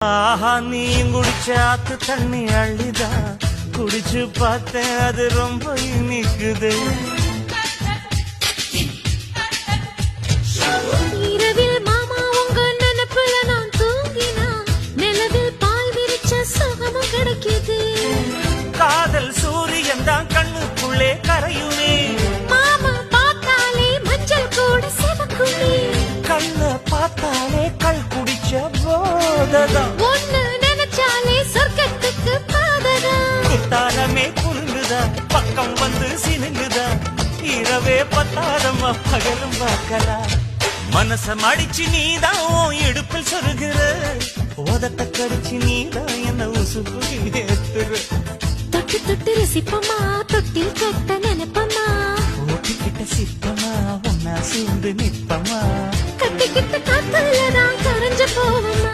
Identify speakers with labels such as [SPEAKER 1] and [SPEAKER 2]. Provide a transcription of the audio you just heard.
[SPEAKER 1] ஆஹா நீ குடிச்ச ஆத்து தண்ணி அள்ளிதா குடிச்சு பார்த்தேன் அது ரொம்ப இனிக்குது.
[SPEAKER 2] இரவில் மாமா உங்க நினைப்புல நான் தூங்கினா நிலவில் பால் விரிச்ச சுகமும் கிடைக்குது.
[SPEAKER 1] காதல் சூரியன் தான் கண்ணுக்குள்ளே கரையுமே.
[SPEAKER 2] மாமா பார்த்தாலே மஞ்சள் கூட சிவக்குமே.
[SPEAKER 1] கண்ண பார்த்தாலே கல் குடிச்ச போததான்.
[SPEAKER 2] ஒன்னு நினைச்சாலே சொர்க்கத்துக்கு பாததா.
[SPEAKER 1] குத்தாலமே குலுங்குதா பக்கம் வந்து சினுங்குதா. இரவே பத்தாதம்மா பகலும் பார்க்கலாம். மனச மடிச்சு நீதான் இடுப்பில் சொருகிற. உதட்ட கடிச்சு நீதான் என்ன உசுப்பு ஏத்துற.
[SPEAKER 2] தொட்டு தொட்டு ரசிப்பமா தொட்டில் கட்ட நினைப்பமா.
[SPEAKER 1] ஓட்டிக்கிட்ட சிப்பமா ஒன்னா சேர்ந்து நிப்பமா.
[SPEAKER 2] கட்டிக்கிட்ட காத்துலதான் கரைஞ்சு போவமா.